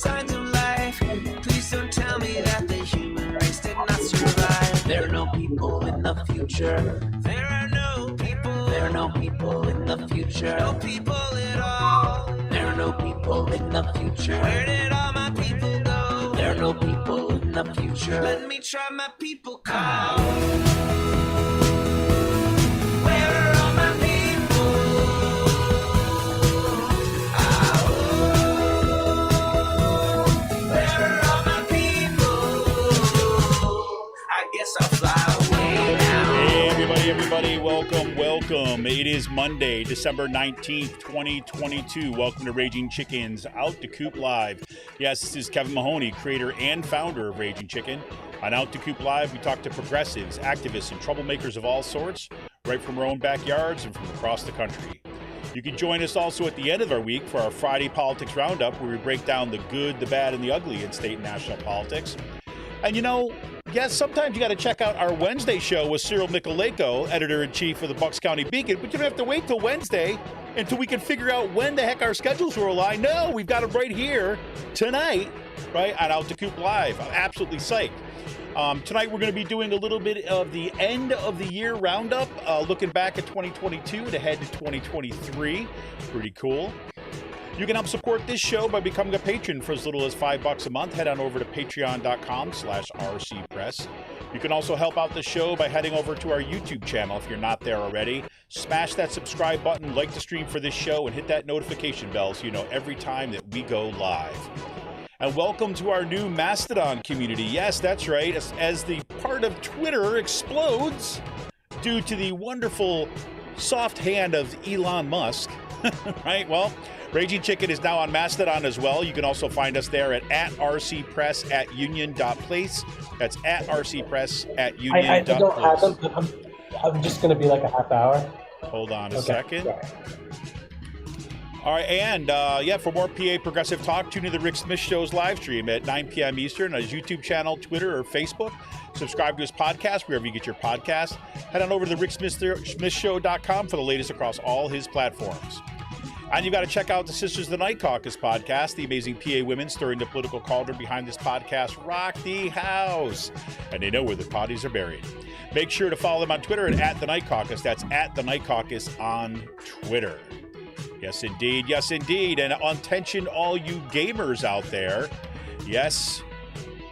signs of life. Please don't tell me that the human race did not survive. There are no people in the future. There are no people. There are no people in the future. No people at all. There are no people in the future. Where did all my people go? There are no people in the future. Let me try my people call. Where are all my people? Where are all my people? I guess I'll fly away now. Hey, everybody, welcome. It is Monday, December 19th, 2022. Welcome to Raging Chicken's Out to Coop Live. Yes, this is Kevin Mahoney, creator and founder of Raging Chicken. On Out to Coop Live, we talk to progressives, activists, and troublemakers of all sorts, right from our own backyards and from across the country. You can join us also at the end of our week for our Friday Politics Roundup, where we break down the good, the bad, and the ugly in state and national politics. And you know, yes, sometimes you got to check out our Wednesday show with Cyril Mychalejko, editor-in-chief of the Bucks County Beacon, but you don't have to wait till Wednesday until we can figure out when the heck our schedules will align. No, we've got it right here tonight, right, on Out to Coop Live. I'm absolutely psyched. Tonight we're going to be doing a little bit of the end of the year roundup, looking back at 2022 and ahead to 2023. Pretty cool. You can help support this show by becoming a patron for as little as $5 a month. Head on over to patreon.com/rcpress. You can also help out the show by heading over to our YouTube channel if you're not there already. Smash that subscribe button, like the stream for this show, and hit that notification bell so you know every time that we go live. And welcome to our new Mastodon community. Yes, that's right. As the part of Twitter explodes due to the wonderful soft hand of Elon Musk, right? Well, Raging Chicken is now on Mastodon as well. You can also find us there at rcpress@union.place. That's at rcpress@union.place. I don't have them. I'm just going to be like a half hour. Hold on a second. Sorry. All right, and for more PA Progressive Talk, tune in to the Rick Smith Show's live stream at 9 p.m. Eastern on his YouTube channel, Twitter, or Facebook. Subscribe to his podcast wherever you get your podcast. Head on over to the ricksmithshow.com for the latest across all his platforms. And you've got to check out the Sisters of the Night Caucus podcast. The amazing PA women stirring the political cauldron behind this podcast rock the house. And they know where the potties are buried. Make sure to follow them on Twitter at the Night Caucus. That's at the Night Caucus on Twitter. Yes, indeed. Yes, indeed. And attention, all you gamers out there. Yes,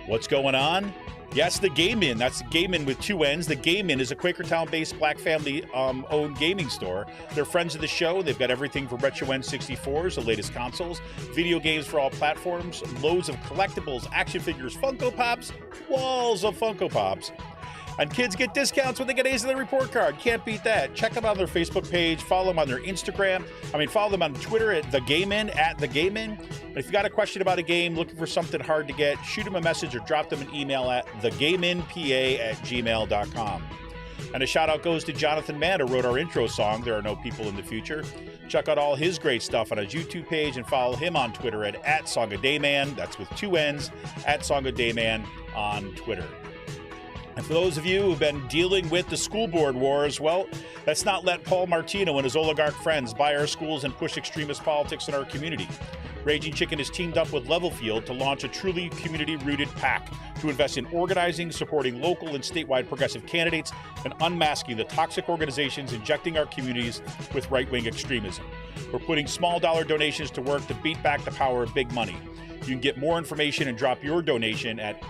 what's going on? Yes, the Game In. That's Game In with two N's. The Game In is a Quakertown-based black family-owned gaming store. They're friends of the show. They've got everything from retro N64s, the latest consoles, video games for all platforms, loads of collectibles, action figures, Funko Pops, walls of Funko Pops. And kids get discounts when they get A's in their report card. Can't beat that. Check them out on their Facebook page. Follow them on their Instagram. Follow them on Twitter at The Game In, at The Game In. And if you got a question about a game, looking for something hard to get, shoot them a message or drop them an email at thegameinpa@gmail.com. And a shout out goes to Jonathan Mann, who wrote our intro song, There Are No People in the Future. Check out all his great stuff on his YouTube page and follow him on Twitter at Song of Dayman. That's with two N's, at Song of Dayman on Twitter. And for those of you who've been dealing with the school board wars, well, let's not let Paul Martino and his oligarch friends buy our schools and push extremist politics in our community. Raging Chicken has teamed up with Levelfield to launch a truly community-rooted PAC to invest in organizing, supporting local and statewide progressive candidates, and unmasking the toxic organizations injecting our communities with right-wing extremism. We're putting small-dollar donations to work to beat back the power of big money. You can get more information and drop your donation at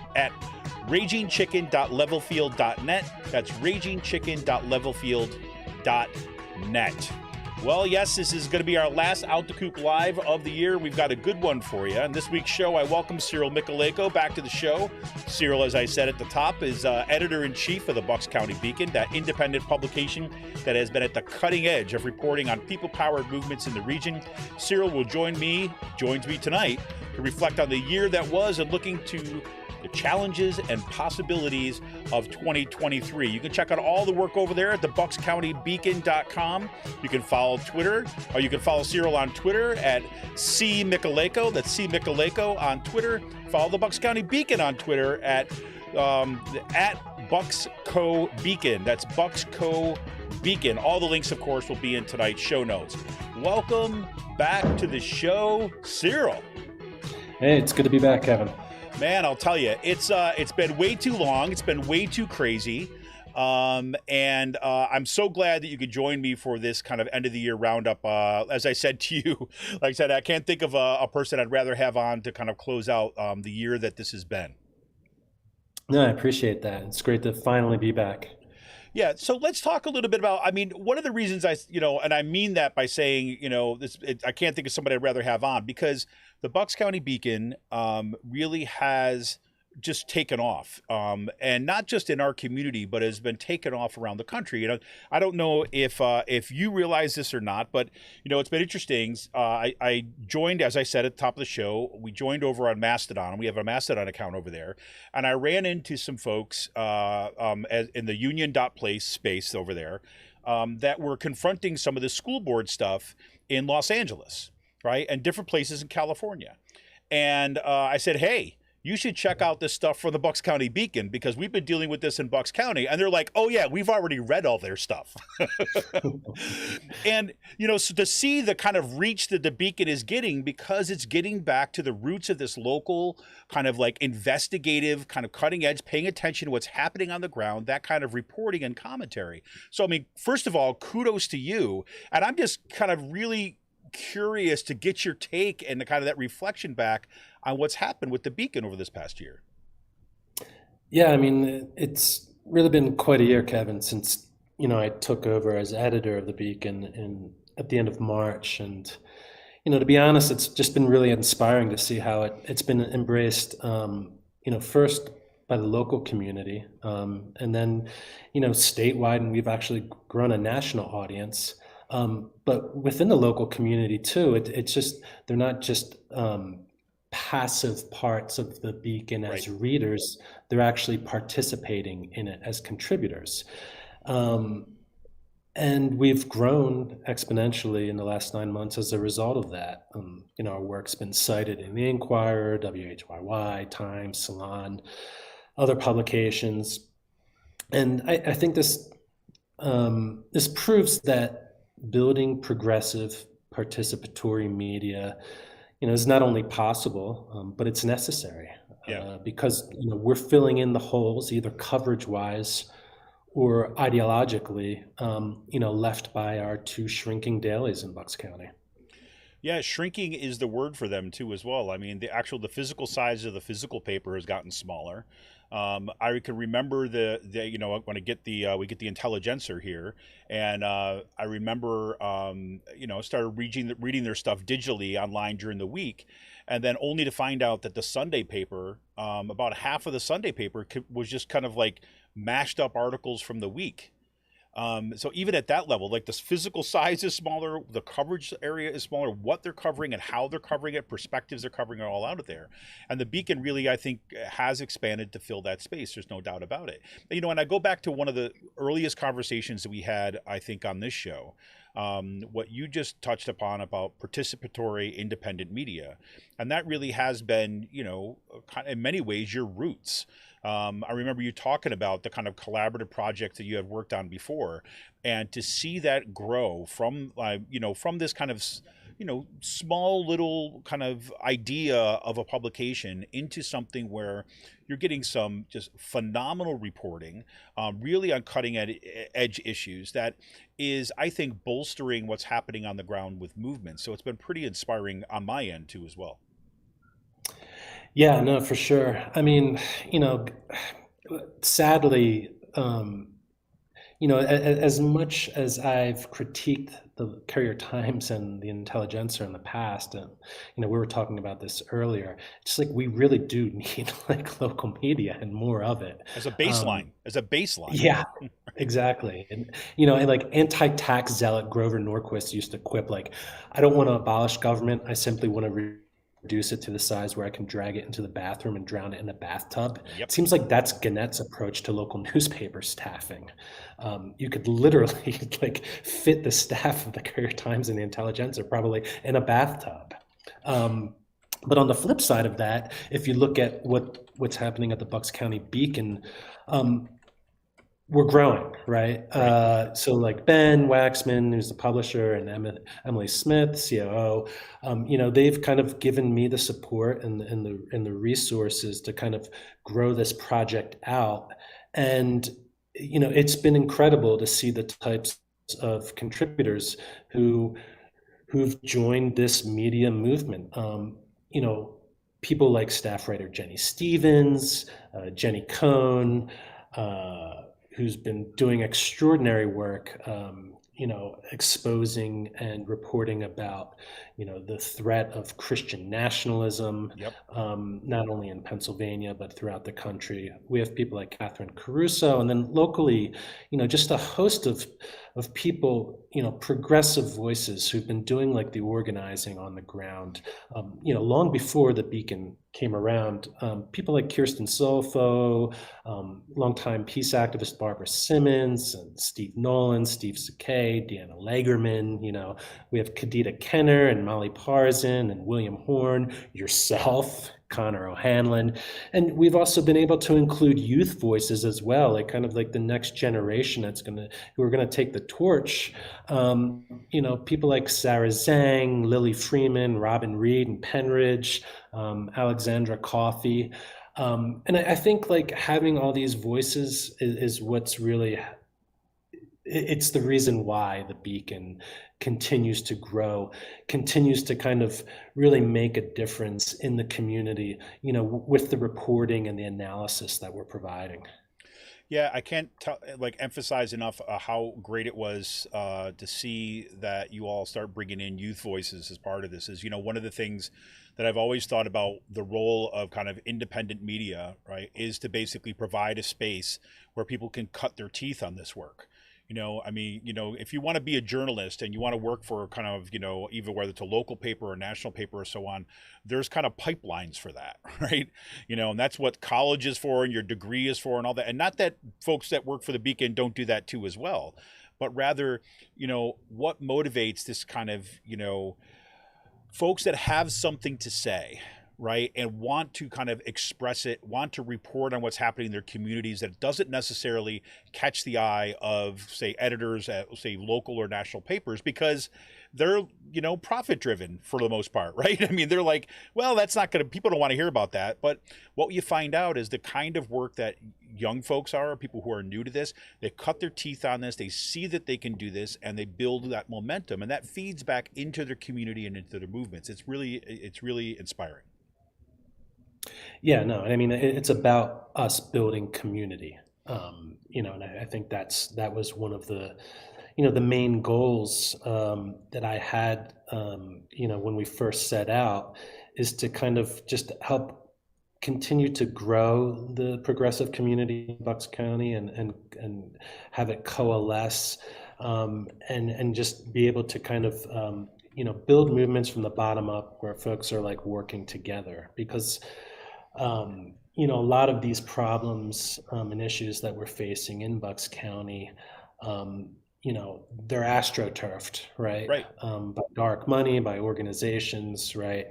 ragingchicken.levelfield.net. That's ragingchicken.levelfield.net. Well, yes, this is going to be our last Out the Coop Live of the year. We've got a good one for you. And this week's show, I welcome Cyril Mychalejko back to the show. Cyril, as I said at the top, is editor-in-chief of the Bucks County Beacon, that independent publication that has been at the cutting edge of reporting on people-powered movements in the region. Cyril joins me tonight to reflect on the year that was and looking to the challenges and possibilities of 2023. You can check out all the work over there at thebuckscountybeacon.com. You can follow Twitter, or you can follow Cyril on Twitter at @CMychalejko. That's C Mychalejko on Twitter. Follow the Bucks County Beacon on Twitter at BucksCo Beacon. That's BucksCo Beacon. All the links, of course, will be in tonight's show notes. Welcome back to the show, Cyril. Hey, it's good to be back, Kevin. Man, I'll tell you, it's been way too long. It's been way too crazy. And I'm so glad that you could join me for this kind of end of the year roundup. As I said to you, like I said, I can't think of a person I'd rather have on to kind of close out the year that this has been. No, I appreciate that. It's great to finally be back. Yeah, so let's talk a little bit about. I mean, one of the reasons and I mean that by saying, I can't think of somebody I'd rather have on because the Bucks County Beacon really has just taken off, and not just in our community, but has been taken off around the country. I don't know if you realize this or not, but it's been interesting. I joined, as I said at the top of the show, we joined over on Mastodon. We have a Mastodon account over there, and I ran into some folks in the Union.place space over there that were confronting some of the school board stuff in Los Angeles, right, and different places in California. And I said, hey, you should check out this stuff from the Bucks County Beacon because we've been dealing with this in Bucks County. And they're like, oh, yeah, we've already read all their stuff. And, so to see the kind of reach that the Beacon is getting because it's getting back to the roots of this local kind of like investigative, kind of cutting edge, paying attention to what's happening on the ground, that kind of reporting and commentary. So, I mean, first of all, kudos to you. And I'm just kind of really curious to get your take and the kind of that reflection back on what's happened with the Beacon over this past year. Yeah, I mean, it's really been quite a year, Kevin, since I took over as editor of the Beacon at the end of March, and to be honest, it's just been really inspiring to see how it's been embraced. First by the local community, and then statewide, and we've actually grown a national audience. But within the local community too, it's just they're not just passive parts of the Beacon as Right. readers; they're actually participating in it as contributors. And we've grown exponentially in the last 9 months as a result of that. Our work's been cited in the Inquirer, WHYY, Times, Salon, other publications, and I think this proves that building progressive participatory media is not only possible, but it's necessary. Yeah. Because we're filling in the holes either coverage wise or ideologically left by our two shrinking dailies in Bucks County. Yeah, shrinking is the word for them too, as well. I mean, the physical size of the physical paper has gotten smaller. I can remember when I get we get the Intelligencer here, and I remember started reading their stuff digitally online during the week, and then only to find out that the Sunday paper, about half of the Sunday paper was just kind of like mashed up articles from the week. So even at that level, like this physical size is smaller, the coverage area is smaller, what they're covering and how they're covering it, perspectives they're covering it all out of there. And the Beacon really, I think, has expanded to fill that space. There's no doubt about it. And I go back to one of the earliest conversations that we had, I think, on this show, what you just touched upon about participatory independent media. And that really has been, in many ways, your roots. I remember you talking about the kind of collaborative projects that you have worked on before, and to see that grow from this kind of small little kind of idea of a publication into something where you're getting some just phenomenal reporting, really on cutting edge issues that is, I think, bolstering what's happening on the ground with movement. So it's been pretty inspiring on my end too, as well. Yeah, no, for sure. I mean, sadly, as much as I've critiqued the Courier Times and the Intelligencer in the past, and we were talking about this earlier, it's like we really do need like local media and more of it as a baseline. Yeah, exactly. And and like anti-tax zealot Grover Norquist used to quip like, "I don't want to abolish government. I simply want to reduce it to the size where I can drag it into the bathroom and drown it in a bathtub." Yep. It seems like that's Gannett's approach to local newspaper staffing. You could literally like fit the staff of the Courier Times and the Intelligencer probably in a bathtub. But on the flip side of that, if you look at what's happening at the Bucks County Beacon, we're growing, right? Right. So like Ben Waxman, who's the publisher, and Emily Smith, COO, they've kind of given me the support and the resources to kind of grow this project out. And it's been incredible to see the types of contributors who who've joined this media movement. You know, People like staff writer Jenny Stevens, Jenny Cohn, who's been doing extraordinary work, exposing and reporting about, the threat of Christian nationalism, Yep. not only in Pennsylvania, but throughout the country. We have people like Catherine Caruso, and then locally, just a host of people, progressive voices who've been doing like the organizing on the ground, long before the Beacon came around. People like Kirsten Solfo, longtime peace activist Barbara Simmons, and Steve Nolan, Steve Sakay, Deanna Lagerman. We have Kadita Kenner and Molly Parzin and William Horn, yourself, Connor O'Hanlon. And we've also been able to include youth voices as well, like kind of like the next generation who are gonna take the torch. People like Sarah Zhang, Lily Freeman, Robin Reed and Penridge, Alexandra Coffey. And I think like having all these voices is what's really, it's the reason why the Beacon continues to grow, continues to kind of really make a difference in the community, with the reporting and the analysis that we're providing. Yeah, I can't emphasize enough how great it was to see that you all start bringing in youth voices as part of this. Is one of the things that I've always thought about the role of kind of independent media, right, is to basically provide a space where people can cut their teeth on this work. If you want to be a journalist and you want to work for kind of, even whether it's a local paper or a national paper or so on, there's kind of pipelines for that, right? And that's what college is for and your degree is for and all that. And not that folks that work for the Beacon don't do that too as well, but rather, what motivates this kind of, folks that have something to say, right, and want to kind of express it, want to report on what's happening in their communities that doesn't necessarily catch the eye of, say, editors at, say, local or national papers, because they're, profit driven for the most part, right? I mean, they're like, well, that's not going to, people don't want to hear about that. But what you find out is the kind of work that young folks are, people who are new to this, they cut their teeth on this, they see that they can do this, and they build that momentum, and that feeds back into their community and into their movements. It's really inspiring. Yeah, no, I mean, it's about us building community. And I think that was one of the main goals that I had, when we first set out, is to kind of just help continue to grow the progressive community in Bucks County and have it coalesce, and just be able to kind of build movements from the bottom up where folks are like working together, because a lot of these problems and issues that we're facing in Bucks County, they're astroturfed, right? Right. By dark money, by organizations, right?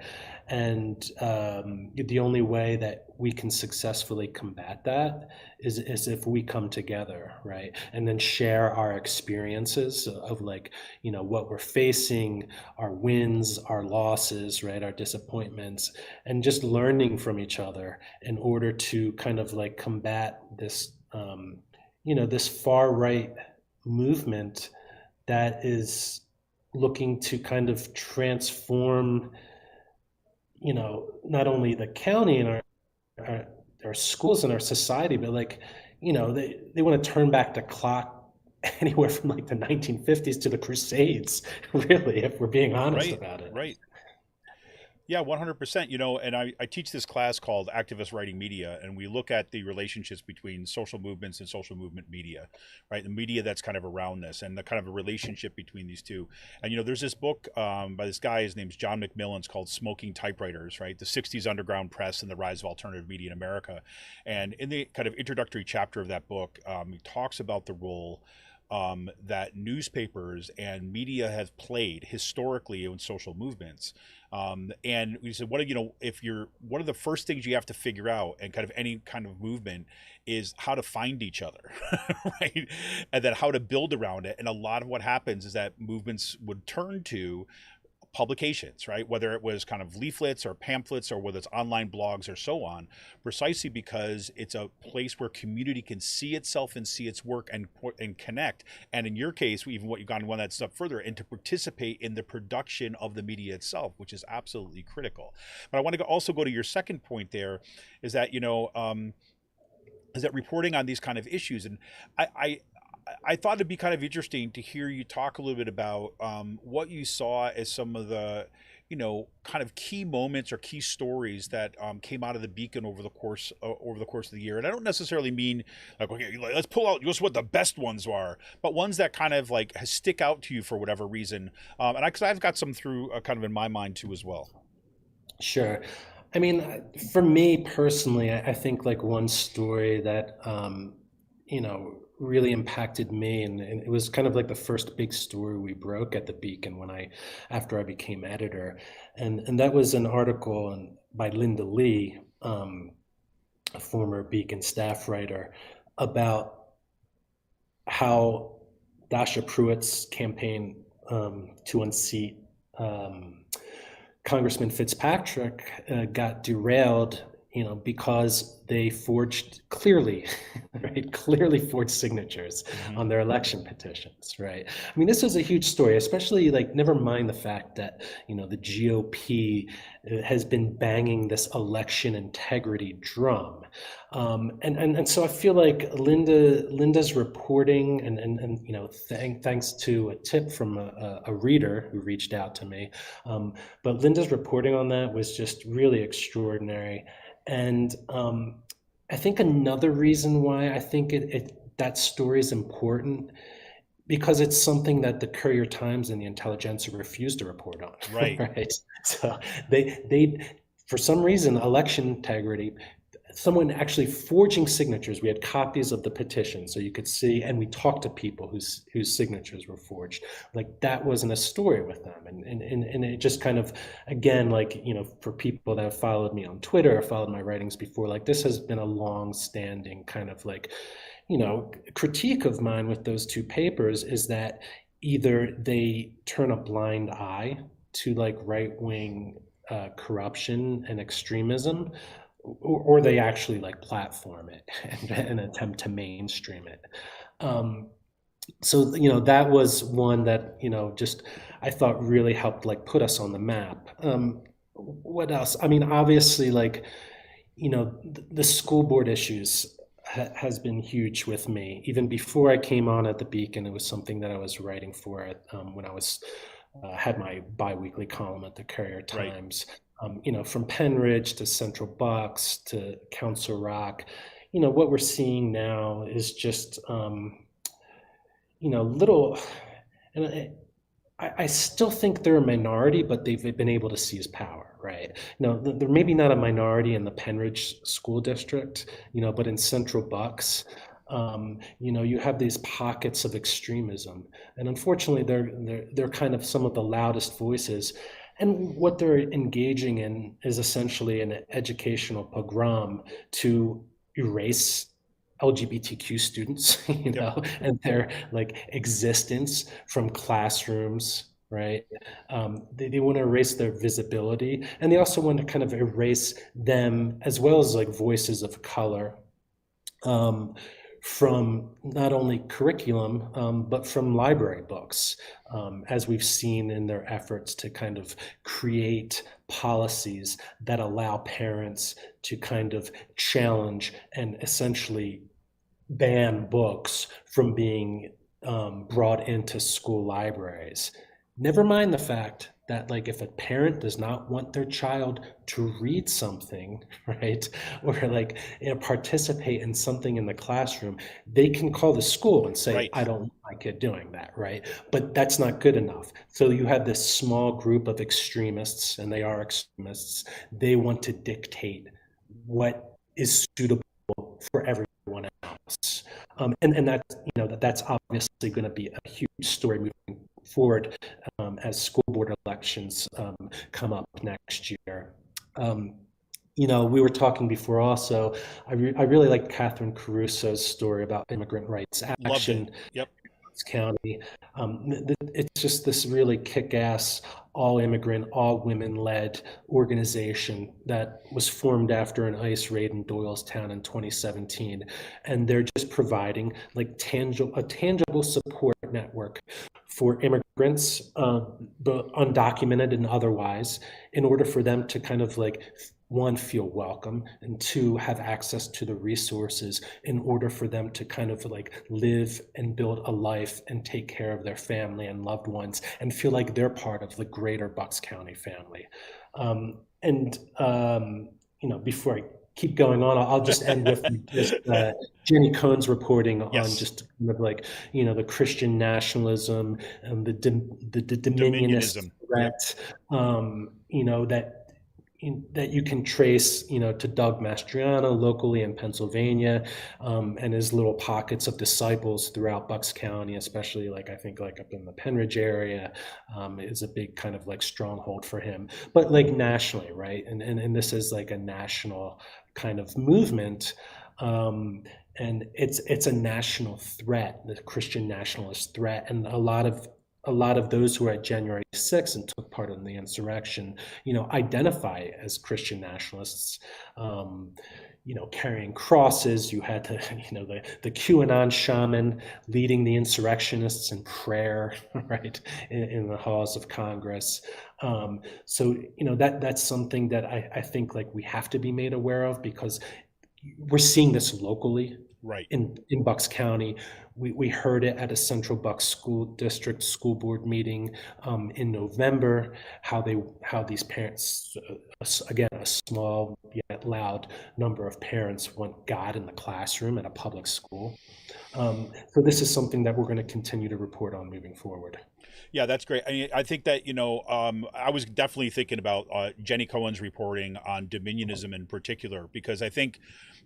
And the only way that we can successfully combat that is if we come together, right? And then share our experiences of like, what we're facing, our wins, our losses, right? Our disappointments, and just learning from each other in order to kind of like combat this, this far right movement that is looking to kind of transform, not only the county and our schools and our society, but like, they want to turn back the clock anywhere from like the 1950s to the Crusades, really, if we're being honest about it. Right. Yeah, 100%. And I teach this class called Activist Writing Media, and we look at the relationships between social movements and social movement media, right? The media that's kind of around this and the kind of a relationship between these two. And, there's this book by this guy, his name's John McMillan. It's called Smoking Typewriters, right? The 60s Underground Press and the Rise of Alternative Media in America. And in the kind of introductory chapter of that book, he talks about the role that newspapers and media have played historically in social movements. And we said, one of the first things you have to figure out, and kind of any kind of movement, is how to find each other, right? And then how to build around it. And a lot of what happens is that movements would turn to publications, right? Whether it was kind of leaflets or pamphlets, or whether it's online blogs or so on, precisely because it's a place where community can see itself and see its work and connect. And in your case, even what you've gone one that step further, and to participate in the production of the media itself, which is absolutely critical. But I want to also go to your second point there, is that, is that reporting on these kind of issues. And I thought it'd be kind of interesting to hear you talk a little bit about what you saw as some of the, kind of key moments or key stories that came out of the Beacon over the course of the year. And I don't necessarily mean like, okay, let's pull out just what the best ones are, but ones that kind of like stick out to you for whatever reason. Because I've got some through kind of in my mind too as well. Sure. I mean, for me personally, I think like one story that, really impacted me, and it was kind of like the first big story we broke at the Beacon after I became editor, and that was an article by Linda Lee, a former Beacon staff writer, about how Dasha Pruitt's campaign to unseat Congressman Fitzpatrick got derailed, because they clearly forged signatures on their election petitions, right? I mean, this is a huge story, especially like, never mind the fact that, the GOP has been banging this election integrity drum. And so I feel like Linda's reporting and thanks to a tip from a reader who reached out to me, but Linda's reporting on that was just really extraordinary. And I think another reason why I think that story is important, because it's something that the Courier-Times and the Intelligencer refused to report on. Right. Right. So they for some reason, election integrity, someone actually forging signatures. We had copies of the petition, so you could see, and we talked to people whose signatures were forged. Like, that wasn't a story with them, and it just kind of, again, like, for people that have followed me on Twitter or followed my writings before, like, this has been a long-standing kind of like, critique of mine with those two papers, is that either they turn a blind eye to like right-wing corruption and extremism, or they actually like platform it and attempt to mainstream it. So that was one that just I thought really helped like put us on the map. What else? I mean, obviously, like the school board issues has been huge with me. Even before I came on at the Beacon, it was something that I was writing for when I was had my biweekly column at the Courier-Times. Right. From Penn Ridge to Central Bucks to Council Rock, what we're seeing now is just, little, and I still think they're a minority, but they've been able to seize power, right? They're maybe not a minority in the Penn Ridge School District, but in Central Bucks, you have these pockets of extremism, and unfortunately, they're kind of some of the loudest voices. And what they're engaging in is essentially an educational pogrom to erase LGBTQ students, and their like existence from classrooms, right? They want to erase their visibility, and they also want to kind of erase them as well as like voices of color from not only curriculum, but from library books, as we've seen in their efforts to kind of create policies that allow parents to kind of challenge and essentially ban books from being brought into school libraries. Never mind the fact that, like, if a parent does not want their child to read something, right, or like participate in something in the classroom, they can call the school and say, right, I don't want my kid doing that, right? But that's not good enough. So you have this small group of extremists, and they are extremists. They want to dictate what is suitable for everyone else. And that's, that's obviously going to be a huge story moving forward as school board elections come up next year. We were talking before also. I really like Catherine Caruso's story about immigrant rights Loved action it. Yep. County. It's just this really kick-ass, all-immigrant, all-women-led organization that was formed after an ICE raid in Doylestown in 2017, and they're just providing like a tangible support network for immigrants, both undocumented and otherwise, in order for them to kind of like, one, feel welcome, and two, have access to the resources in order for them to kind of like live and build a life and take care of their family and loved ones and feel like they're part of the greater Bucks County family. Before I keep going on, I'll just end with just Jenny Cohn's reporting on just kind of like, the Christian nationalism and the dominionist threat, that you can trace, to Doug Mastriano locally in Pennsylvania, and his little pockets of disciples throughout Bucks County, especially like I think like up in the Penridge area, is a big kind of like stronghold for him. But like nationally, right? And this is like a national kind of movement. And it's a national threat, the Christian nationalist threat, and a lot of those who were at January 6th and took part in the insurrection, identify as Christian nationalists, carrying crosses. You had the QAnon shaman leading the insurrectionists in prayer, right, in the halls of Congress. That's something that I think like we have to be made aware of, because we're seeing this locally. Right. In Bucks County. We heard it at a Central Bucks School District school board meeting in November, how these parents, again, a small yet loud number of parents want God in the classroom at a public school. So this is something that we're going to continue to report on moving forward. Yeah, that's great. I think that, I was definitely thinking about Jenny Cohen's reporting on dominionism in particular, because I think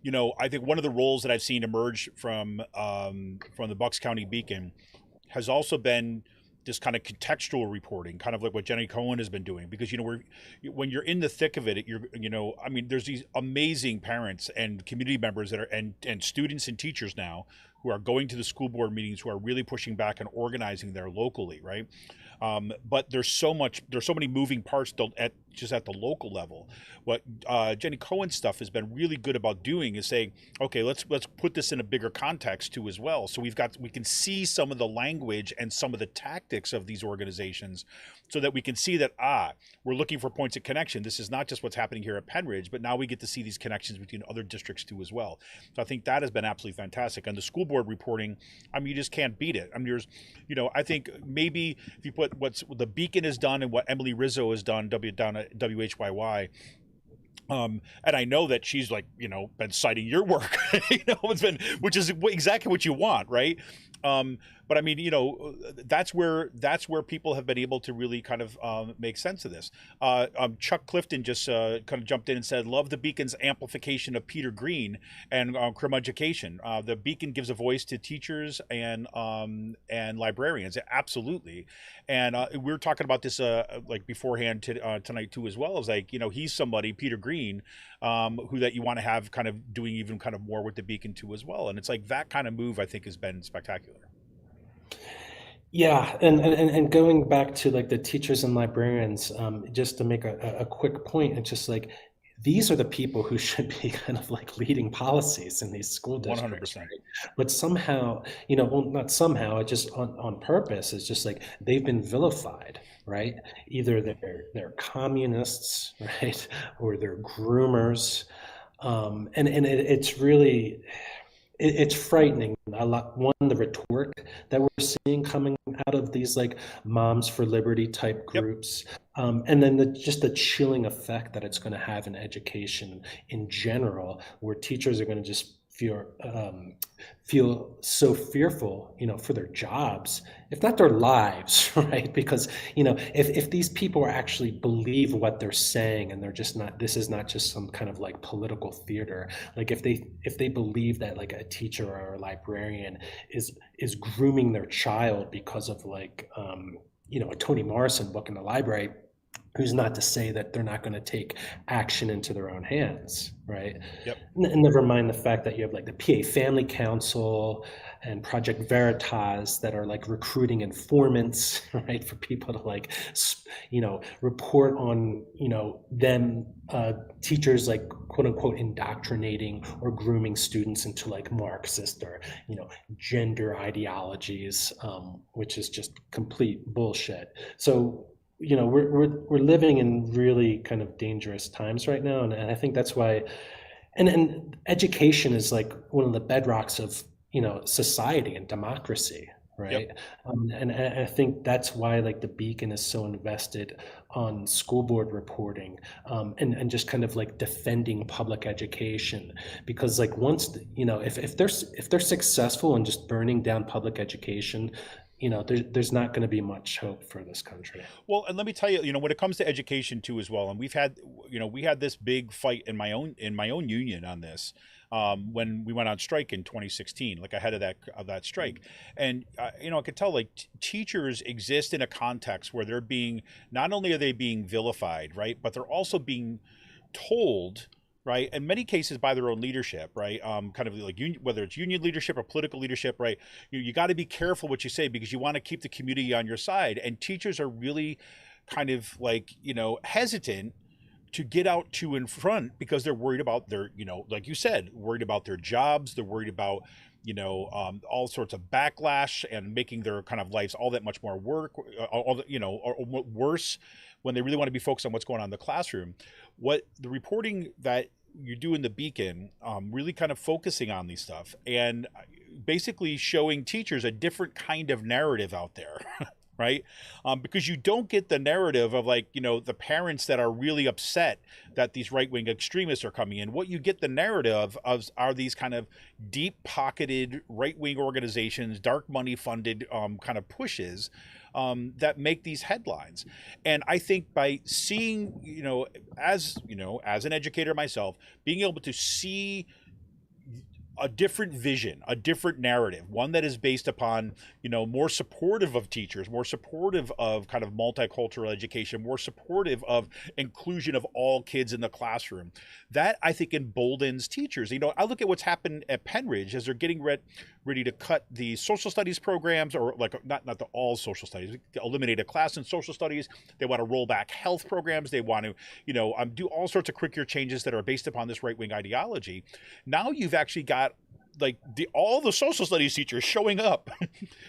one of the roles that I've seen emerge from the Bucks County Beacon has also been this kind of contextual reporting, kind of like what Jenny Cohen has been doing, because when you're in the thick of it, there's these amazing parents and community members that are and students and teachers now who are going to the school board meetings, who are really pushing back and organizing there locally, right? But there's so many moving parts just at the local level. What Jenny Cohen's stuff has been really good about doing is saying, okay, let's put this in a bigger context too as well. So we can see some of the language and some of the tactics of these organizations, so that we can see that we're looking for points of connection. This is not just what's happening here at Penridge, but now we get to see these connections between other districts too as well. So I think that has been absolutely fantastic. And the school board reporting, you just can't beat it. I think maybe if you put what the Beacon has done and what Emily Rizzo has done down at WHYY, and I know that she's been citing your work, which is exactly what you want, right? But that's where people have been able to really kind of make sense of this. Chuck Clifton just kind of jumped in and said, "Love the Beacon's amplification of Peter Green and education. The Beacon gives a voice to teachers and librarians." Absolutely. And we were talking about this beforehand tonight too as well. It's he's somebody, Peter Green, who that you want to have kind of doing even kind of more with the Beacon too as well. And it's that kind of move I think has been spectacular. Yeah, and going back to the teachers and librarians, just to make a quick point, it's just these are the people who should be kind of leading policies in these school districts. 100%. Right? But somehow, well, not somehow, it just on purpose, it's just they've been vilified, right? Either they're communists, right, or they're groomers, it's really. It's frightening. A lot. One, the rhetoric that we're seeing coming out of these Moms for Liberty type groups, and then just the chilling effect that it's going to have in education in general, where teachers are going to just feel so fearful, for their jobs, if not their lives, right? Because, if these people actually believe what they're saying and they're just not, this is not just some kind of like political theater, like if they believe that like a teacher or a librarian is grooming their child because of like, a Toni Morrison book in the library, who's not to say that they're not going to take action into their own hands, right? Yep. And never mind the fact that you have like the PA Family Council and Project Veritas that are like recruiting informants, right, for people to like, report on, them, teachers like quote unquote indoctrinating or grooming students into like Marxist or, gender ideologies, which is just complete bullshit. So, we're living in really kind of dangerous times right now, and I think that's why, and education is like one of the bedrocks of society and democracy, right? Yep. And I think that's why like the Beacon is so invested on school board reporting, and just kind of like defending public education, because like once if they're successful in just burning down public education, there's not going to be much hope for this country. Well, and let me tell you, when it comes to education too, as well, and we had this big fight in my own union on this, when we went on strike in 2016, like ahead of that strike, and I could tell like teachers exist in a context where they're being, not only are they being vilified, right, but they're also being told, right, in many cases by their own leadership, right, kind of like whether it's union leadership or political leadership, right, you got to be careful what you say because you want to keep the community on your side, and teachers are really kind of like hesitant to get out to in front because they're worried about their, like you said, worried about their jobs, they're worried about all sorts of backlash and making their kind of lives all that much more work, or worse, when they really want to be focused on what's going on in the classroom. What the reporting that you do in the Beacon, really kind of focusing on these stuff and basically showing teachers a different kind of narrative out there. Right? Because you don't get the narrative of like, the parents that are really upset that these right-wing extremists are coming in. What you get the narrative of are these kind of deep-pocketed right-wing organizations, dark money funded kind of pushes that make these headlines. And I think by seeing, as an educator myself, being able to see a different vision, a different narrative, one that is based upon, more supportive of teachers, more supportive of kind of multicultural education, more supportive of inclusion of all kids in the classroom. That I think emboldens teachers. I look at what's happened at Penridge as they're getting ready to cut the social studies programs, or like not the all social studies, eliminate a class in social studies. They want to roll back health programs. They want to, do all sorts of curricular changes that are based upon this right-wing ideology. Now you've actually got like all the social studies teachers showing up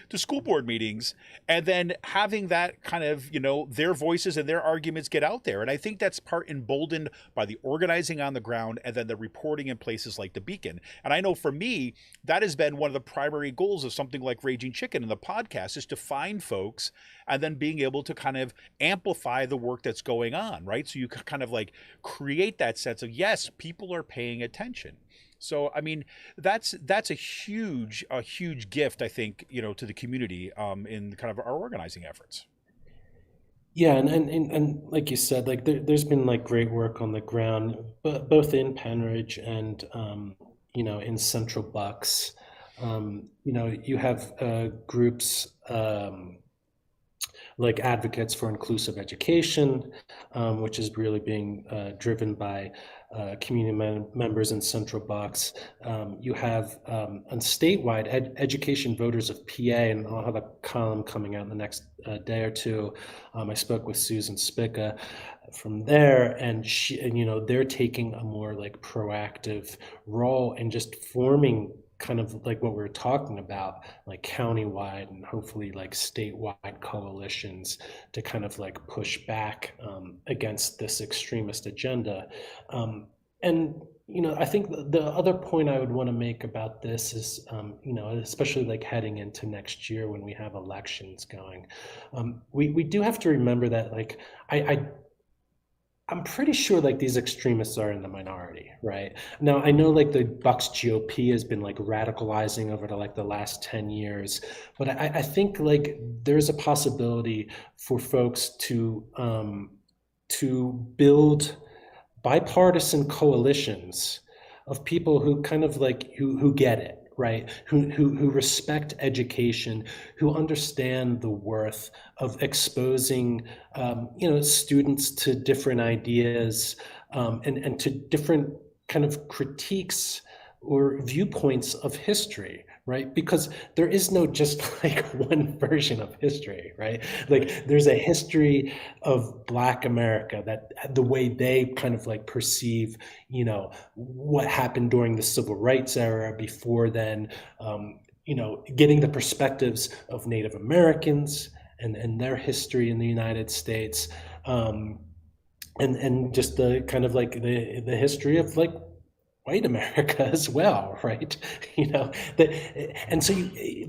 to school board meetings and then having that kind of, their voices and their arguments get out there. And I think that's part emboldened by the organizing on the ground and then the reporting in places like the Beacon. And I know for me, that has been one of the primary goals of something like Raging Chicken and the podcast, is to find folks and then being able to kind of amplify the work that's going on, right? So you kind of like create that sense of, yes, people are paying attention. So, I mean, that's a huge gift, I think, to the community in kind of our organizing efforts. Yeah, and like you said, like there's been like great work on the ground, but both in Penridge and in Central Bucks. You have groups like Advocates for Inclusive Education, which is really being driven by community members in Central Bucks. You have on statewide Education Voters of PA, and I'll have a column coming out in the next day or two. I spoke with Susan Spica from there, and they're taking a more like proactive role in just forming kind of like what we were talking about, like countywide and hopefully like statewide coalitions to kind of like push back against this extremist agenda. And I think the other point I would want to make about this is, especially like heading into next year when we have elections going, we do have to remember that like I'm pretty sure like these extremists are in the minority, right? Now I know like the Bucks GOP has been like radicalizing over the last 10 years, but I think like there's a possibility for folks to build bipartisan coalitions of people who kind of like who get it, right, who respect education, who understand the worth of exposing students to different ideas, and to different kind of critiques or viewpoints of history, right? Because there is no just like one version of history, right? Like there's a history of Black America, that the way they kind of like perceive, what happened during the Civil Rights era, before then, getting the perspectives of Native Americans and their history in the United States, and just the kind of like the history of like white America as well, right? You know, that, and so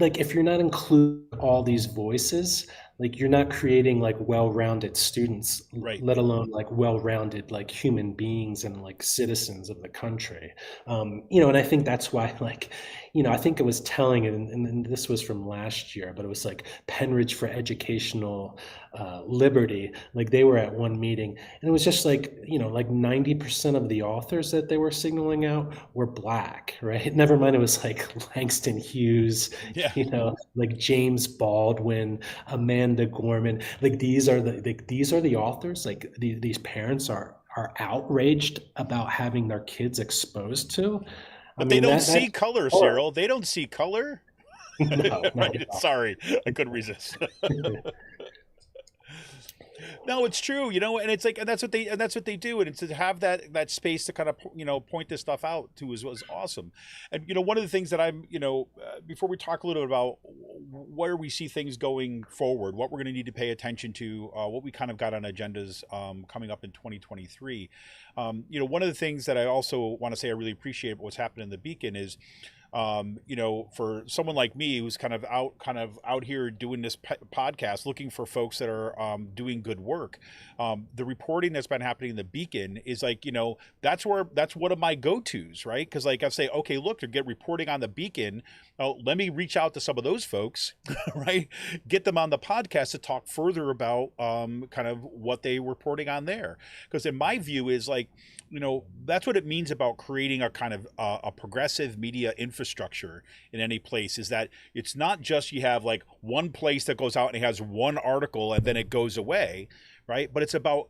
like if you're not including all these voices, like you're not creating like well-rounded students, Right. let alone like well-rounded like human beings and like citizens of the country. And I think that's why like, I think it was telling, and this was from last year, but it was like Penridge for Educational Liberty. Like they were at one meeting, and it was just like, like 90% of the authors that they were signaling out were Black, right? Never mind, it was like Langston Hughes, Yeah. like James Baldwin, Amanda Gorman. Like these are the authors. Like these parents are outraged about having their kids exposed to. I But they mean don't that's see color, horrible. Cyril. They don't see color. No, not at Right. all. Sorry, I couldn't resist. No, it's true, and it's like, and that's what they do, and it's to have that space to kind of point this stuff out to is was awesome. And one of the things that I'm before we talk a little bit about where we see things going forward, what we're going to need to pay attention to, what we kind of got on agendas coming up in 2023. One of the things that I also want to say I really appreciate about what's happened in the Beacon is, for someone like me who's kind of out here doing this podcast, looking for folks that are doing good work. The reporting that's been happening in the Beacon is like, that's one of my go-tos, right? Because like I say, okay, look, to get reporting on the Beacon, let me reach out to some of those folks, right? Get them on the podcast to talk further about kind of what they were reporting on there. Because in my view is like, that's what it means about creating a kind of a progressive media infrastructure in any place, is that it's not just you have like one place that goes out and it has one article and then it goes away, right? But it's about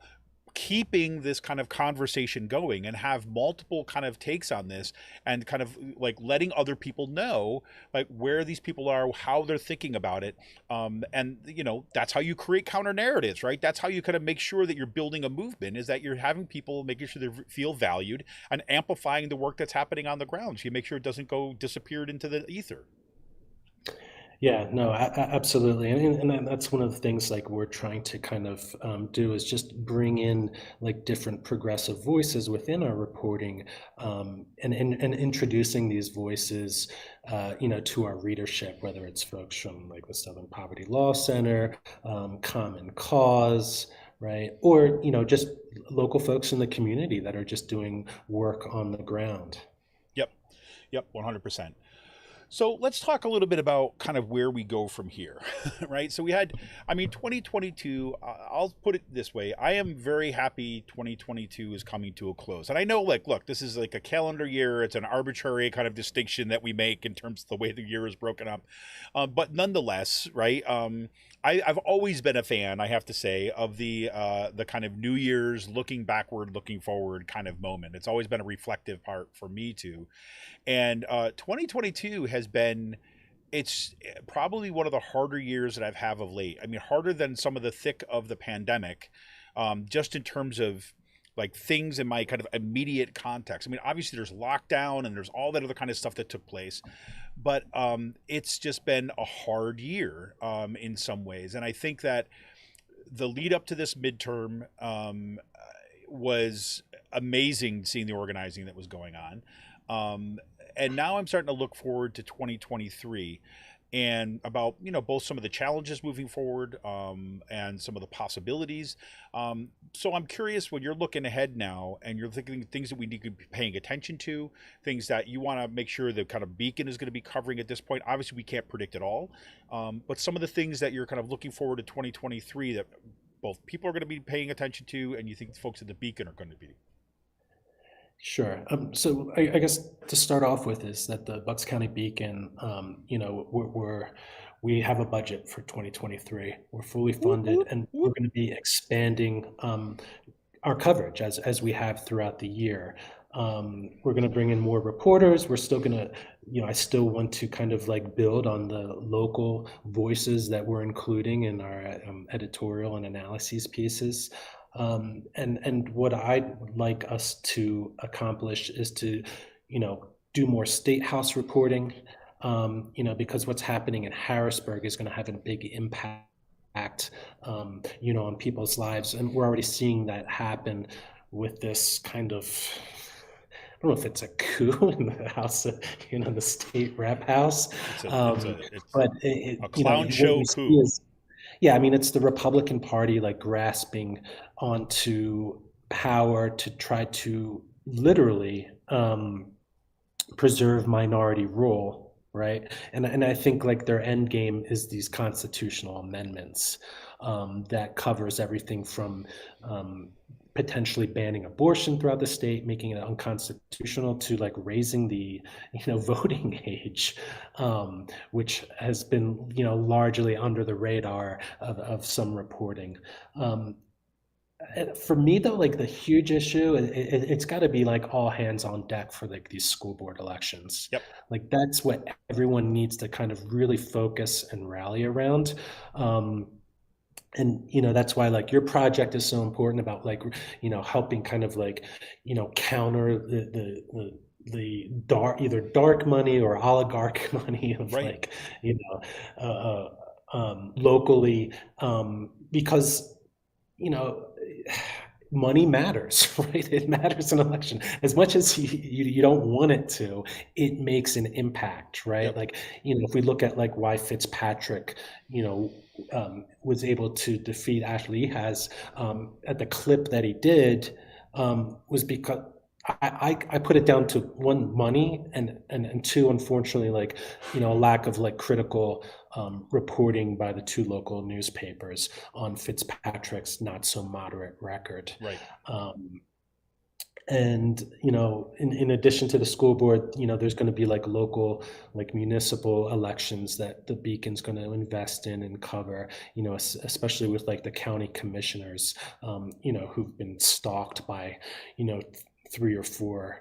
keeping this kind of conversation going and have multiple kind of takes on this, and kind of like letting other people know like where these people are, how they're thinking about it, and that's how you create counter narratives, right? That's how you kind of make sure that you're building a movement, is that you're having people making sure they feel valued and amplifying the work that's happening on the ground, so you make sure it doesn't go disappeared into the ether. Yeah, no, absolutely, and that's one of the things like we're trying to kind of do, is just bring in like different progressive voices within our reporting, and introducing these voices, to our readership, whether it's folks from like the Southern Poverty Law Center, Common Cause, right, or just local folks in the community that are just doing work on the ground. Yep. Yep. 100%. So let's talk a little bit about kind of where we go from here, right? So we had, 2022, I'll put it this way. I am very happy 2022 is coming to a close. And I know, like, look, this is like a calendar year. It's an arbitrary kind of distinction that we make in terms of the way the year is broken up. But nonetheless, right, I've always been a fan, I have to say, of the kind of New Year's looking backward, looking forward kind of moment. It's always been a reflective part for me too. And 2022 has been, it's probably one of the harder years that I've had of late. I mean, harder than some of the thick of the pandemic, just in terms of like things in my kind of immediate context. I mean, obviously there's lockdown and there's all that other kind of stuff that took place, but it's just been a hard year in some ways. And I think that the lead up to this midterm was amazing, seeing the organizing that was going on. And now I'm starting to look forward to 2023. and about, both some of the challenges moving forward, and some of the possibilities. So I'm curious, when you're looking ahead now and you're thinking things that we need to be paying attention to, things that you want to make sure the kind of Beacon is going to be covering at this point. Obviously, we can't predict it all, but some of the things that you're kind of looking forward to 2023 that both people are going to be paying attention to, and you think folks at the Beacon are going to be. Sure. So I guess to start off with is that the Bucks County Beacon, we have a budget for 2023. We're fully funded, and we're going to be expanding our coverage as we have throughout the year. We're going to bring in more reporters. We're still going to, I still want to kind of like build on the local voices that we're including in our editorial and analyses pieces. And what I'd like us to accomplish is to, do more state house reporting, because what's happening in Harrisburg is going to have a big impact, on people's lives. And we're already seeing that happen with this kind of, I don't know if it's a coup in the House of, the state rep house. It's but a clown show coup. Yeah, I mean, it's the Republican Party like grasping onto power to try to literally preserve minority rule, right? And I think like their end game is these constitutional amendments that covers everything from potentially banning abortion throughout the state, making it unconstitutional, to like raising the, voting age, which has been, largely under the radar of some reporting. For me though, like the huge issue, it's got to be like all hands on deck for like these school board elections. Yep. Like that's what everyone needs to kind of really focus and rally around. And that's why like your project is so important about like helping kind of like counter the dark, either dark money or oligarch money of right. like locally, because money matters, right? It matters in election as much as you don't want it to. It makes an impact, right? Yep. Like if we look at like why Fitzpatrick was able to defeat Ashley has at the clip that he did, was because I put it down to one, money, and two, unfortunately, like a lack of like critical reporting by the two local newspapers on Fitzpatrick's not so moderate record. Right. And in addition to the school board, there's going to be like local, like municipal elections that the Beacon's going to invest in and cover, especially with like the county commissioners, who've been stalked by 3 or 4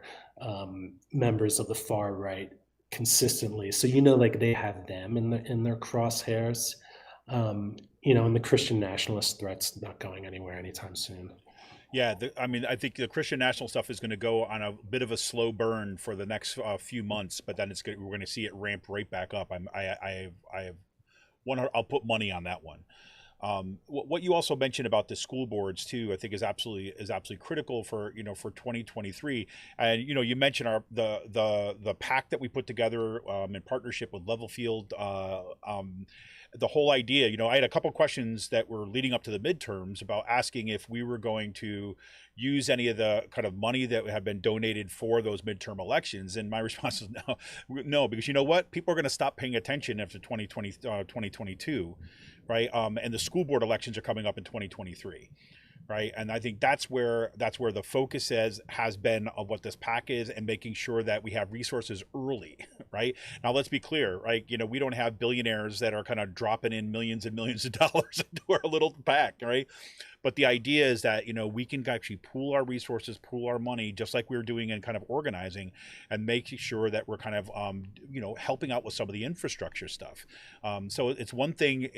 members of the far right consistently. So like they have them in their crosshairs, and the Christian nationalist threat's not going anywhere anytime soon. Yeah, I think the Christian national stuff is going to go on a bit of a slow burn for the next few months, but then we're going to see it ramp right back up. I'll put money on that one. What you also mentioned about the school boards too, I think is absolutely critical for 2023. And you mentioned the pack that we put together in partnership with Levelfield. The whole idea, I had a couple questions that were leading up to the midterms about asking if we were going to use any of the kind of money that have been donated for those midterm elections. And my response is no, because you know what? People are going to stop paying attention after 2022, right? And the school board elections are coming up in 2023. Right. And I think that's where the focus has been of what this pack is, and making sure that we have resources early. Right. Now, let's be clear. Right. We don't have billionaires that are kind of dropping in millions and millions of dollars into our little pack. Right. But the idea is that, we can actually pool our resources, pool our money, just like we were doing in kind of organizing, and making sure that we're kind of, helping out with some of the infrastructure stuff. So it's one thing,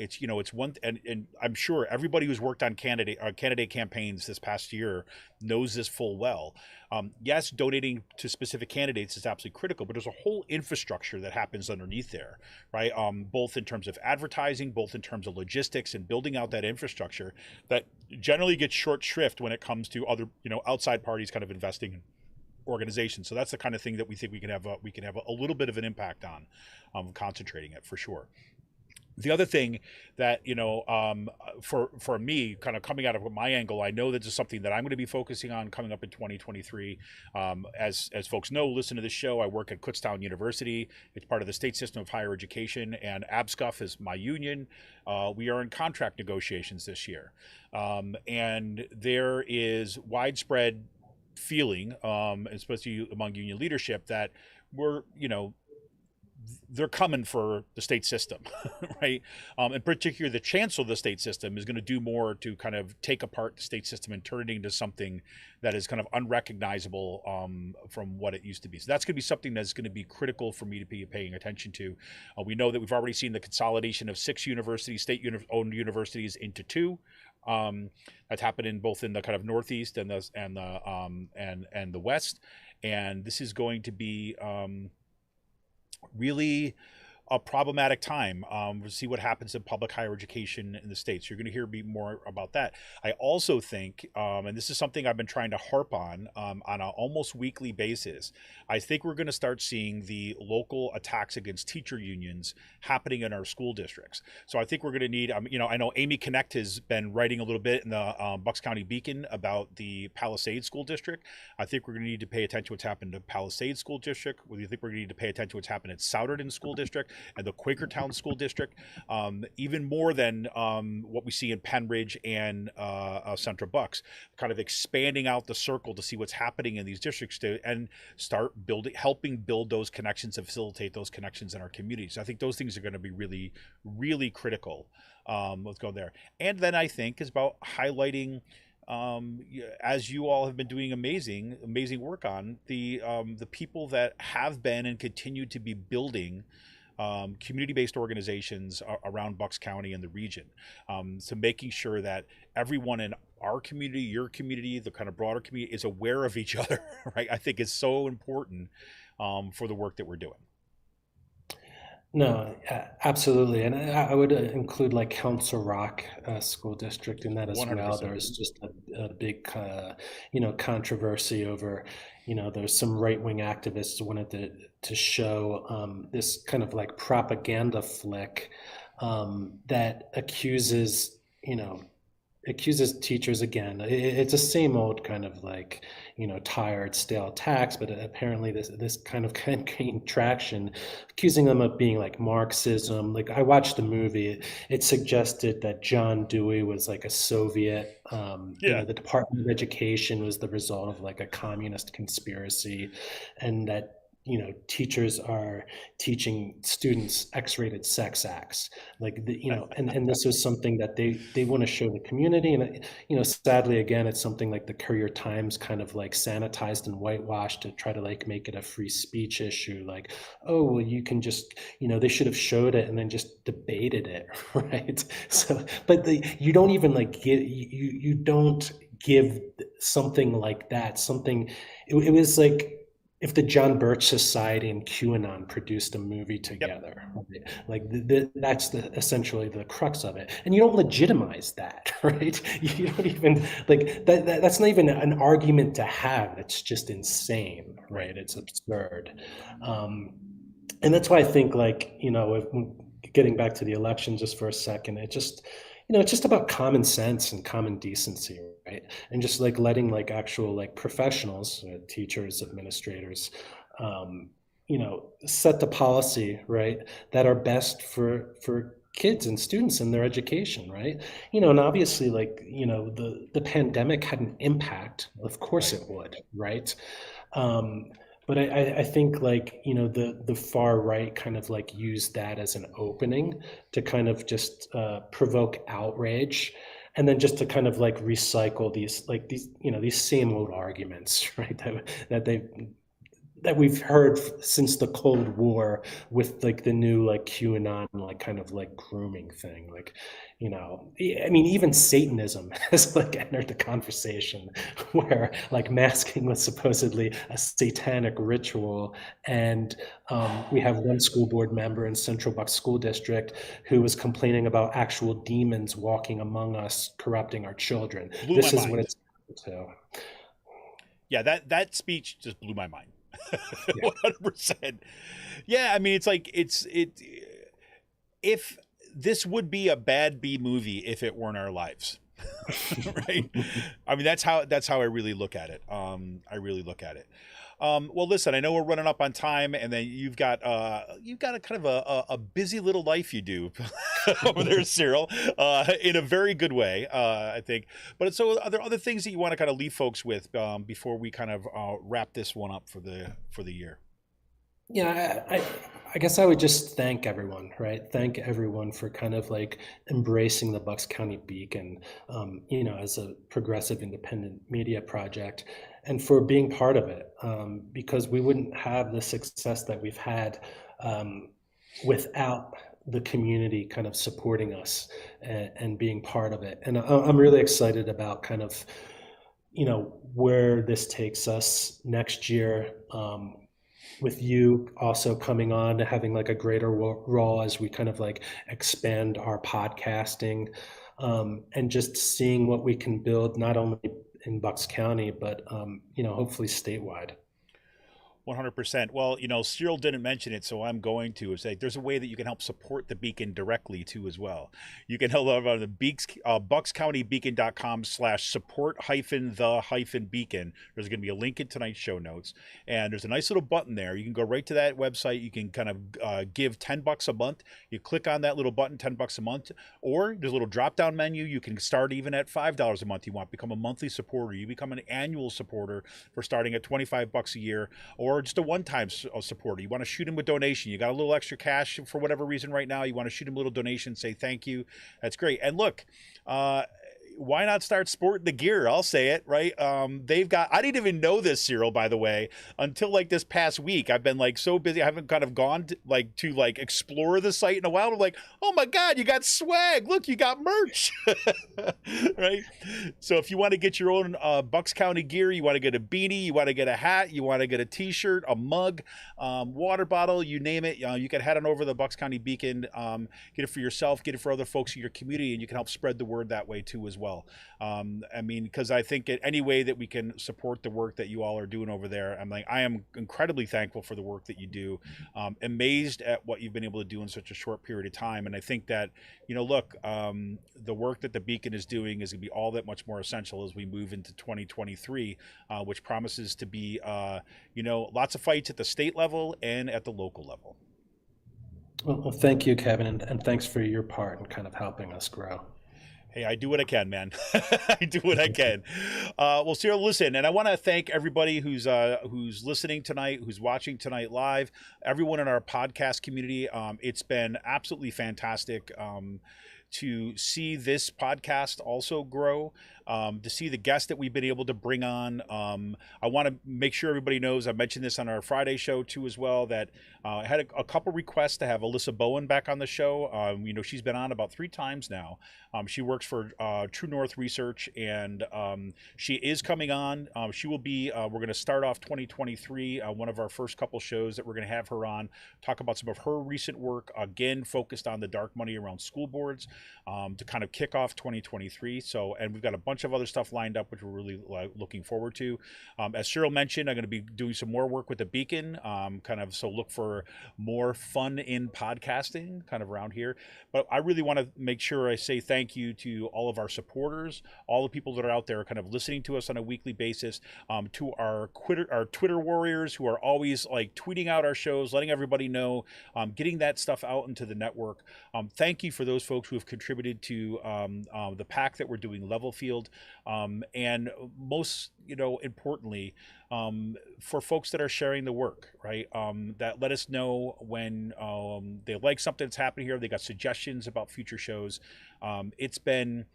and I'm sure everybody who's worked on candidate campaigns this past year knows this full well. Yes, donating to specific candidates is absolutely critical, but there's a whole infrastructure that happens underneath there, right? Both in terms of advertising, both in terms of logistics and building out that infrastructure that generally gets short shrift when it comes to other, outside parties kind of investing organizations. So that's the kind of thing that we think we can have a little bit of an impact on, concentrating it for sure. The other thing that, for me, kind of coming out of my angle, I know that this is something that I'm going to be focusing on coming up in 2023. As folks know, listen to this show, I work at Kutztown University. It's part of the state system of higher education, and ABSCUF is my union. We are in contract negotiations this year. And there is widespread feeling, especially among union leadership, that we're, they're coming for the state system, right? In particular, the chancellor of the state system is going to do more to kind of take apart the state system and turn it into something that is kind of unrecognizable from what it used to be. So that's going to be something that's going to be critical for me to be paying attention to. We know that we've already seen the consolidation of 6 universities, state-owned universities, into 2. That's happened in both in the kind of Northeast and the West, and this is going to be really a problematic time. We'll see what happens in public higher education in the states. You're going to hear me more about that. I also think, and this is something I've been trying to harp on an almost weekly basis, I think we're going to start seeing the local attacks against teacher unions happening in our school districts. So I think we're going to need, I know Amy Connect has been writing a little bit in the Bucks County Beacon about the Palisades School District. I think we're going to need to pay attention to what's happened to Palisades School District. I think we're going to need to pay attention to what's happened at Souderton School District and the Quakertown School District, even more than what we see in Penridge and Central Bucks, kind of expanding out the circle to see what's happening in these districts and start helping build those connections and facilitate those connections in our communities. I think those things are going to be really, really critical. Let's go there. And then I think is about highlighting, as you all have been doing amazing work on, the people that have been and continue to be building community-based organizations around Bucks County and the region. So making sure that everyone in our community, your community, the kind of broader community is aware of each other, right? I think is so important for the work that we're doing. No, absolutely. And I would include like Council Rock School District in that as 100%. Well. There's just a big, controversy over, there's some right-wing activists wanted to show this kind of like propaganda flick that accuses teachers again. It's the same old kind of like, tired, stale tax, but apparently this kind of gained traction, accusing them of being like Marxism. Like I watched the movie, it suggested that John Dewey was like a Soviet, the Department of Education was the result of like a communist conspiracy, and that teachers are teaching students X-rated sex acts, like and this was something that they want to show the community, and sadly again it's something like the Courier Times kind of like sanitized and whitewashed to try to like make it a free speech issue, like, oh well, you can just they should have showed it and then just debated it, right? So but you don't even like you don't give something like that something. It was like if the John Birch Society and QAnon produced a movie together, right? Like that's essentially the crux of it, and you don't legitimize that, right? You don't even like that. That's not even an argument to have. It's just insane, right? It's absurd, and that's why I think, like if, getting back to the election just for a second, it just it's just about common sense and common decency, right? And just like letting like actual like professionals, teachers, administrators, set the policy, right, that are best for kids and students and their education, right? And obviously like, the pandemic had an impact, of course it would, right? But I think like, the far right kind of like used that as an opening to kind of just provoke outrage, and then just to kind of like recycle these same old arguments, right? That we've heard since the Cold War with like the new like QAnon like kind of like grooming thing, like I mean even Satanism has like entered the conversation, where like masking was supposedly a satanic ritual, and we have one school board member in Central Bucks School District who was complaining about actual demons walking among us corrupting our children. This is what it's to. Yeah, that speech just blew my mind. Yeah. 100%. Yeah, I mean, it's like if this would be a bad B movie if it weren't our lives. Right? I mean, that's how I really look at it. I really look at it. Well, listen, I know we're running up on time, and then you've got a kind of a busy little life you do over there, Cyril, in a very good way, I think. But so, are there other things that you want to kind of leave folks with before we kind of wrap this one up for the year? Yeah, I guess I would just thank everyone, right? Thank everyone for kind of like embracing the Bucks County Beacon, as a progressive independent media project, and for being part of it, because we wouldn't have the success that we've had um, without the community kind of supporting us and being part of it. And I'm really excited about kind of where this takes us next year, with you also coming on, having like a greater role as we kind of like expand our podcasting, and just seeing what we can build not only in Bucks County but hopefully statewide. 100%. Well, Cyril didn't mention it, so I'm going to. It's like there's a way that you can help support the Beacon directly too as well. You can help over on the buckscountybeacon.com/support the beacon. There's going to be a link in tonight's show notes, and there's a nice little button there. You can go right to that website. You can kind of give $10 a month. You click on that little button, $10 a month, or there's a little drop-down menu. You can start even at $5 a month. You want to become a monthly supporter. You become an annual supporter for starting at $25 a year, or just a one-time supporter. You want to shoot him with donation. You got a little extra cash for whatever reason right now. You want to shoot him a little donation, say thank you. That's great. And look, why not start sporting the gear? I'll say it, right? They've got, I didn't even know this, Cyril, by the way, until like this past week. I've been like so busy. I haven't kind of gone to explore the site in a while. I'm like, oh my God, you got swag. Look, you got merch, right? So if you want to get your own Bucks County gear, you want to get a beanie, you want to get a hat, you want to get a t-shirt, a mug, water bottle, you name it. You can head on over to the Bucks County Beacon, get it for yourself, get it for other folks in your community, and you can help spread the word that way too as well. I mean, because I think any way that we can support the work that you all are doing over there, I am incredibly thankful for the work that you do. Amazed at what you've been able to do in such a short period of time. And I think that, look, the work that the Beacon is doing is going to be all that much more essential as we move into 2023, which promises to be, lots of fights at the state level and at the local level. Well, thank you, Kevin, and thanks for your part in kind of helping us grow. Hey, I do what I can, man. I do what I can. Well, Cyril, listen, and I want to thank everybody who's listening tonight, who's watching tonight live, everyone in our podcast community. It's been absolutely fantastic to see this podcast also grow, to see the guests that we've been able to bring on. I want to make sure everybody knows, I mentioned this on our Friday show too as well, that I had a couple requests to have Alyssa Bowen back on the show. She's been on about 3 times now. She works for True North Research, and she is coming on. She will be, we're going to start off 2023, one of our first couple shows that we're going to have her on, talk about some of her recent work, again, focused on the dark money around school boards, to kind of kick off 2023. And we've got a bunch of other stuff lined up, which we're really looking forward to. As Cyril mentioned, I'm going to be doing some more work with the Beacon, so look for more fun in podcasting kind of around here. But I really want to make sure I say thank you to all of our supporters, all the people that are out there kind of listening to us on a weekly basis, to our Twitter warriors who are always like tweeting out our shows, letting everybody know, getting that stuff out into the network. Thank you for those folks who have contributed to the pack that we're doing, Level Field, and most importantly, for folks that are sharing the work, right? That let us know when they like something that's happening here, they got suggestions about future shows. It's been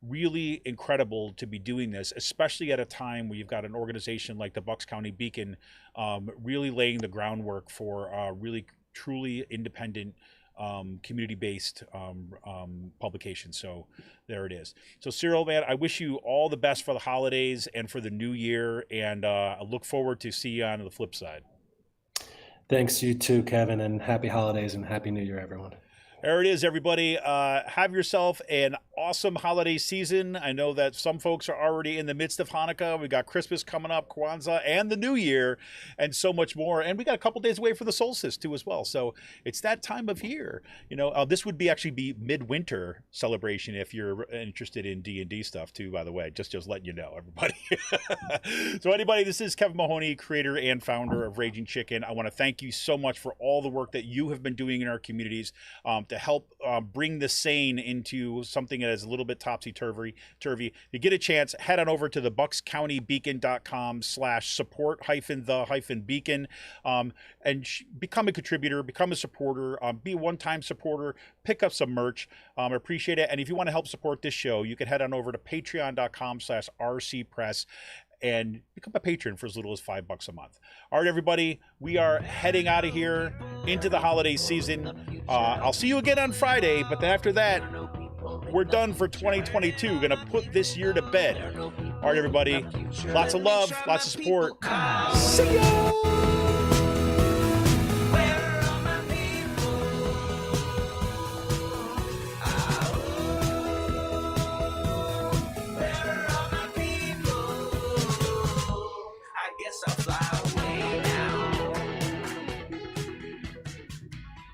really incredible to be doing this, especially at a time where you've got an organization like the Bucks County Beacon really laying the groundwork for really truly independent community-based publication. So there it is. So Cyril, man, I wish you all the best for the holidays and for the new year, and I look forward to see you on the flip side. Thanks, you too, Kevin, and happy holidays and happy new year, everyone. There it is, everybody. Have yourself an awesome holiday season. I know that some folks are already in the midst of Hanukkah. We got Christmas coming up, Kwanzaa, and the New Year, and so much more. And we got a couple days away for the solstice too, as well. So it's that time of year. This would actually be midwinter celebration if you're interested in D&D stuff too. By the way, just letting you know, everybody. So anybody, this is Kevin Mahoney, creator and founder of Raging Chicken. I want to thank you so much for all the work that you have been doing in our communities to help bring the sane into something that is a little bit topsy-turvy. If you get a chance, head on over to the buckscountybeacon.com/support-the-beacon and become a contributor, become a supporter, be a one-time supporter, pick up some merch. I appreciate it. And if you want to help support this show, you can head on over to patreon.com/rcpress and become a patron for as little as $5 a month. All right, everybody, we are heading out of here into the holiday season. I'll see you again on Friday, but then after that, we're done for 2022. Gonna put this year to bed. All right, everybody, lots of love, lots of support. See ya!